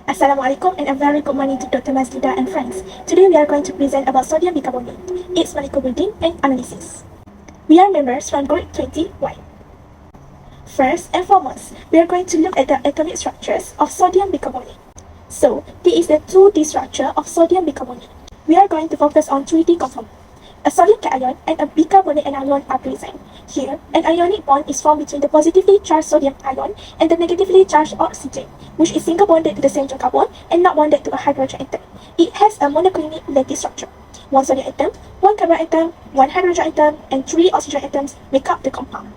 Assalamualaikum and a very good morning to Dr. Masjida and friends. Today we are going to present about sodium bicarbonate, its molecular building and analysis. We are members from group 21. First and foremost, we are going to look at the atomic structures of sodium bicarbonate. So, this is the 2D structure of sodium bicarbonate. We are going to focus on 3D compound. A sodium cation and a bicarbonate anion are present. Here, an ionic bond is formed between the positively charged sodium ion and the negatively charged oxygen, which is single bonded to the central carbon and not bonded to a hydrogen atom. It has a monoclinic lattice structure. One sodium atom, one carbon atom, one hydrogen atom, and 3 oxygen atoms make up the compound.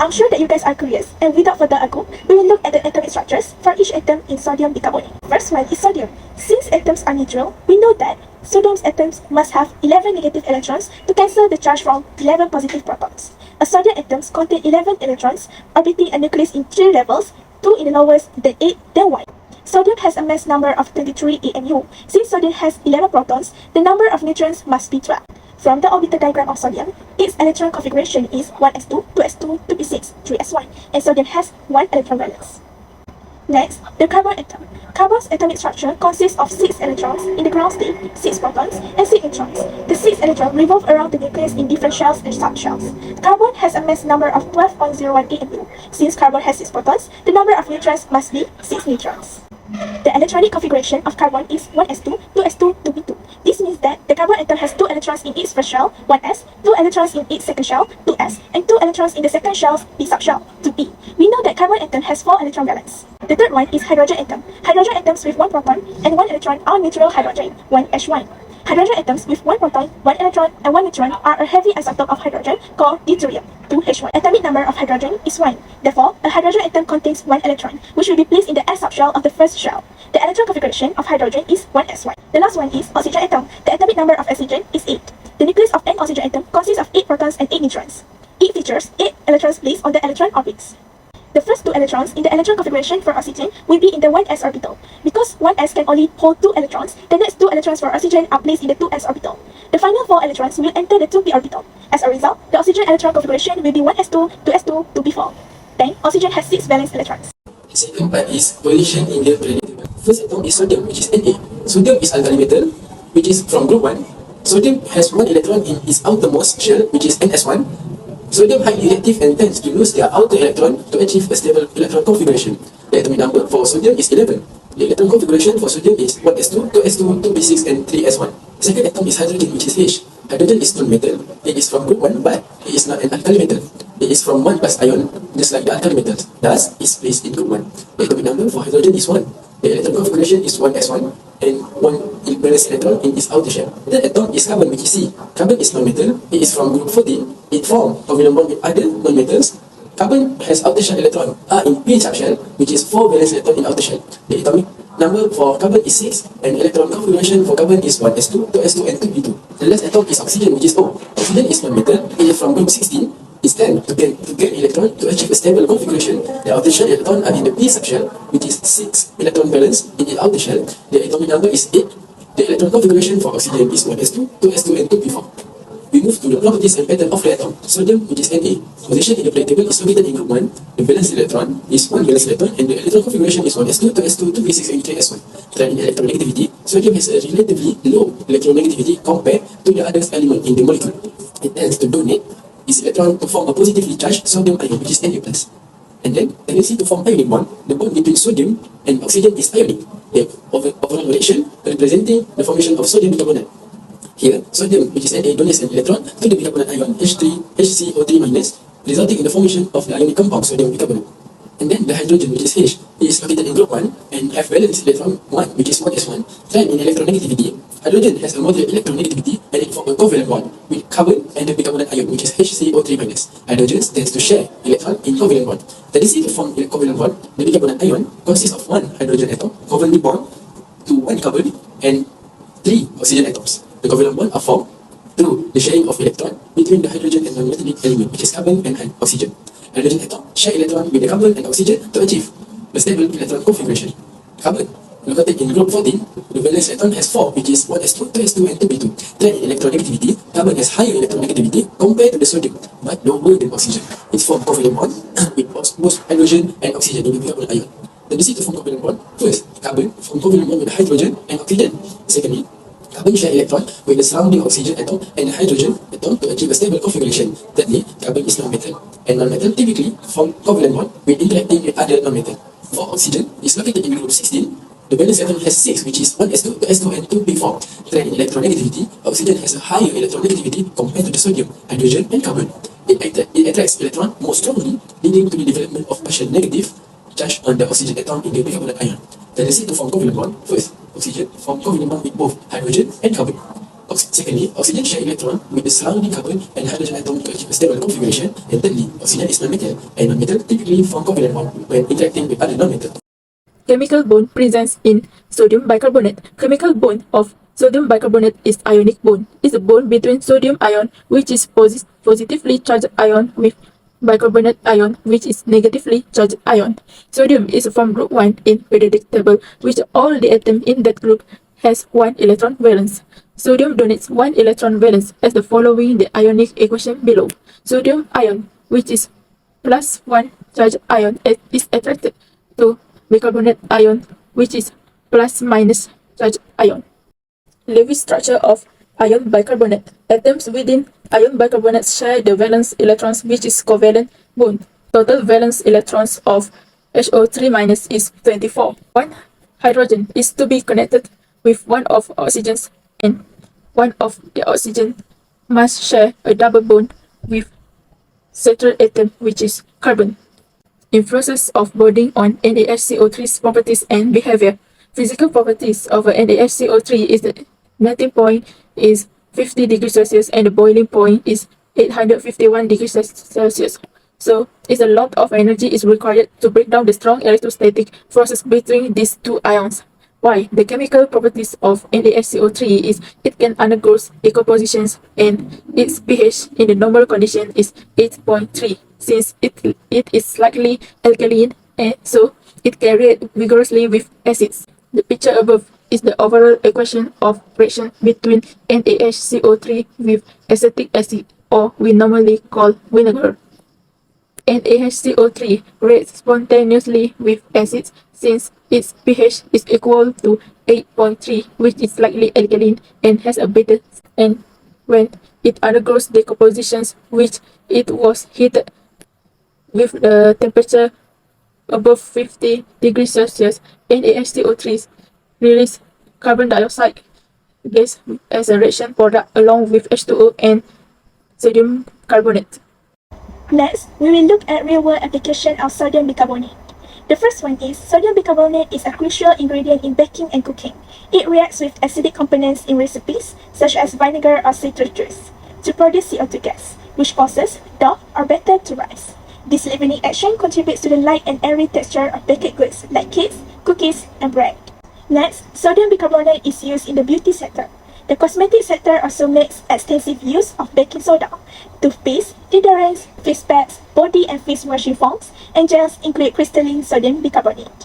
I'm sure that you guys are curious, and without further ado, we will look at the atomic structures for each atom in sodium bicarbonate. First one is sodium. Since atoms are neutral, we know that sodium's atoms must have 11 negative electrons to cancel the charge from 11 positive protons. A sodium atoms contain 11 electrons orbiting a nucleus in 3 levels, 2 in the lowest, then 8, then 1. Sodium has a mass number of 23 AMU. Since sodium has 11 protons, the number of neutrons must be 12. From the orbital diagram of sodium, its electron configuration is 1s2, 2s2, 2p6, 3s1, and sodium has 1 electron valence. Next, the carbon atom. Carbon's atomic structure consists of 6 electrons in the ground state, 6 protons, and 6 neutrons. The 6 electrons revolve around the nucleus in different shells and subshells. Carbon has a mass number of 12.01 AMU. Since carbon has 6 protons, the number of neutrons must be 6 neutrons. The electronic configuration of carbon is 1s2, 2s2, 2p2. This means that the carbon atom has 2 electrons in its first shell, 1s, 2 electrons in its second shell, 2s, and 2 electrons in the second shell's p subshell, 2p. We know that carbon atom has 4 electron valence. The third one is hydrogen atom. Hydrogen atoms with 1 proton and 1 electron are neutral hydrogen, 1H1. Hydrogen atoms with 1 proton, 1 electron, and 1 neutron are a heavy isotope of hydrogen called deuterium, 2H1. Atomic number of hydrogen is 1. Therefore, a hydrogen atom contains 1 electron, which will be placed in the s subshell of the first shell. The electron configuration of hydrogen is 1s1. The last one is oxygen atom. The atomic number of oxygen is 8. The nucleus of an oxygen atom consists of 8 protons and 8 neutrons. It features 8 electrons placed on the electron orbits. The first 2 electrons in the electron configuration for oxygen will be in the 1s orbital. Because 1s can only hold 2 electrons, the next 2 electrons for oxygen are placed in the 2s orbital. The final 4 electrons will enter the 2p orbital. As a result, the oxygen electron configuration will be 1s2, 2s2, 2p4. Then, oxygen has 6 valence electrons. The second part is position in the periodic table. First atom is sodium, which is Na. Sodium is alkali metal, which is from group 1. Sodium has 1 electron in its outermost shell, which is Ns1. Sodium highly reactive and tends to lose their outer electron to achieve a stable electron configuration. The atomic number for sodium is 11. The electron configuration for sodium is 1s2, 2s2, 2p6, and 3s1. The second atom is hydrogen, which is H. Hydrogen is non-metal. It is from group 1, but it is not an alkali metal. It is from 1 plus ion, just like the alkali metals. Thus, is placed in group 1. The atomic number for hydrogen is 1. The electron configuration is 1s1 and 1 valence electron in its outer shell. The atom is carbon, which is C. Carbon is non-metal. It is from group 14. It forms covalent bond with other non-metals. Carbon has outer shell electron are in p subshell, which is 4 valence electron in outer shell. The atomic number for carbon is 6, and electron configuration for carbon is 1s2, 2s2, and 2p2. The last atom is oxygen, which is O. Oxygen is non-metal. It is from group 16. It stands to gain electron to achieve a stable configuration. The outer shell electron are in the p subshell, which is 6 electron valence in the outer shell. The atomic number is 8. The electron configuration for oxygen is 1s2, 2s2, and 2p4. We move to the properties and pattern of the atom. Sodium, which is Na. Position in the periodic table is located in group 1. The valence electron is 1 valence electron, and the electron configuration is 1s2, 2s2, 2p6, and 3s1. Regarding electronegativity, sodium has a relatively low electronegativity compared to the other element in the molecule. It tends to donate its electron to form a positively charged sodium ion, which is Na+. And then, tendency to form ionic bond. The bond between sodium and oxygen is ionic. The overall relation representing the formation of sodium bicarbonate. Here, sodium, which is Na, donates an electron to the bicarbonate ion HCO3-, resulting in the formation of the ionic compound sodium bicarbonate. And then the hydrogen, which is H, is located in group 1 and have valence electron 1, which is 1s1. Trend in electronegativity, hydrogen has a moderate electronegativity and it forms a covalent bond with carbon and the bicarbonate ion, which is HCO3-. Hydrogen tends to share electron in covalent bond. Tendency to form a covalent bond, the bicarbonate ion consists of 1 hydrogen atom covalently bound to 1 carbon and 3 oxygen atoms. The covalent bond are formed through the sharing of electron between the hydrogen and non-metallic element, which is carbon and oxygen. Hydrogen atom share electron with the carbon and oxygen to achieve a stable electron configuration. Carbon, located in group 14, the valence electron has 4, which is 1s2, 2s2, and 2p2. Trend in electronegativity, carbon has higher electronegativity compared to the sodium, but lower than oxygen. It forms covalent bond with both hydrogen and oxygen in the bicarbonate ion. tendency to form covalent bond. First, carbon form covalent bond with hydrogen and oxygen. Secondly, carbon share electron with the surrounding oxygen atom and hydrogen atom to achieve a stable configuration. Thirdly, carbon is non-metal, and non-metal typically form covalent bond when interacting with other non-metal. For oxygen, is located in group 16. The valence electron has 6, which is 1s2 to s2 and 2p form. Trend in electronegativity, oxygen has a higher electronegativity compared to the sodium, hydrogen, and carbon. It attracts electron more strongly, leading to the development of partial negative charge on the oxygen atom in the bicarbonate ion. Tendency to form covalent bond. First, oxygen form covalent bond with both hydrogen and carbon. Secondly, oxygen share electron with the surrounding carbon and hydrogen atom to achieve a stable configuration. And thirdly, oxygen is non-metal, and non-metal typically form covalent bond when interacting with other non-metal. Chemical bond presence in sodium bicarbonate. Chemical bond of sodium bicarbonate is ionic bond. It's a bond between sodium ion, which is positively charged ion, with bicarbonate ion, which is negatively charged ion. Sodium is from group 1 in periodic table, which all the atoms in that group has 1 electron valence. Sodium donates 1 electron valence as the following the ionic equation below. Sodium ion, which is plus 1 charged ion, is attracted to bicarbonate ion, which is plus minus charged ion. Lewis structure of ion bicarbonate. Atoms within ion bicarbonate share the valence electrons, which is covalent bond. Total valence electrons of HO3- is 24. One hydrogen is to be connected with one of oxygens, and one of the oxygen must share a double bond with central atom, which is carbon. Influences of bonding on NaHCO₃'s properties and behavior. Physical properties of NaHCO₃ is the melting point is 50 degrees Celsius and the boiling point is 851 degrees Celsius. So, it's a lot of energy is required to break down the strong electrostatic forces between these two ions. Why? The chemical properties of NaHCO₃ is it can undergo decompositions, and its pH in the normal condition is 8.3. Since it is slightly alkaline, and so it can react vigorously with acids. The picture above is the overall equation of reaction between NaHCO₃ with acetic acid, or we normally call vinegar. NaHCO₃ reacts spontaneously with acids since its pH is equal to 8.3, which is slightly alkaline and has a bitter, and when it undergoes decompositions, which it was heated with the temperature above 50 degrees Celsius, NaHCO₃ release carbon dioxide gas as a reaction product along with H2O and sodium carbonate. Next, we will look at real-world application of sodium bicarbonate. The first one is sodium bicarbonate is a crucial ingredient in baking and cooking. It reacts with acidic components in recipes such as vinegar or citrus juice to produce CO2 gas, which causes dough or batter to rise. This leavening action contributes to the light and airy texture of baked goods like cakes, cookies, and bread. Next, sodium bicarbonate is used in the beauty sector. The cosmetic sector also makes extensive use of baking soda. Toothpaste, deodorants, face packs, body and face washing foams, and gels include crystalline sodium bicarbonate.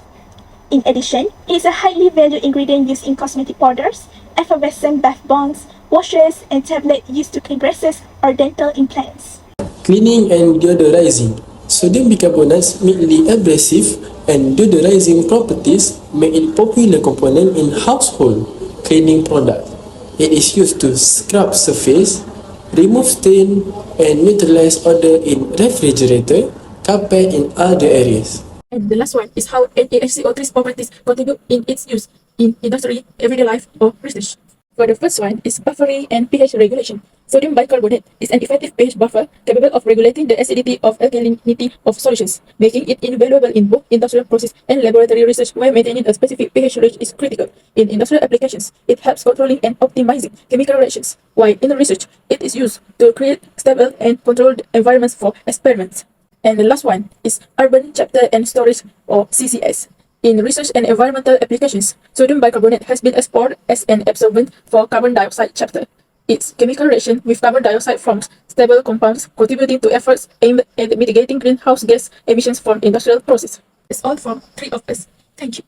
In addition, it is a highly valued ingredient used in cosmetic powders, effervescent bath bombs, washes, and tablets used to clean braces or dental implants. Cleaning and deodorizing. Sodium bicarbonate's mildly abrasive and deodorizing properties make it popular component in household cleaning products. It is used to scrub surface, remove stain, and neutralize odor in refrigerator, carpet, and other areas. And the last one is how NaHCO₃'s properties contribute in its use in industry, everyday life, or research. For the first one is buffering and pH regulation. Sodium bicarbonate is an effective pH buffer capable of regulating the acidity of alkalinity of solutions, making it invaluable in both industrial process and laboratory research where maintaining a specific pH range is critical. In industrial applications, it helps controlling and optimizing chemical reactions, while in research, it is used to create stable and controlled environments for experiments. And the last one is urban capture and storage, or CCS. In research and environmental applications, sodium bicarbonate has been explored as an absorbent for carbon dioxide capture. Its chemical reaction with carbon dioxide forms stable compounds, contributing to efforts aimed at mitigating greenhouse gas emissions from industrial processes. That's all from 3 of us. Thank you.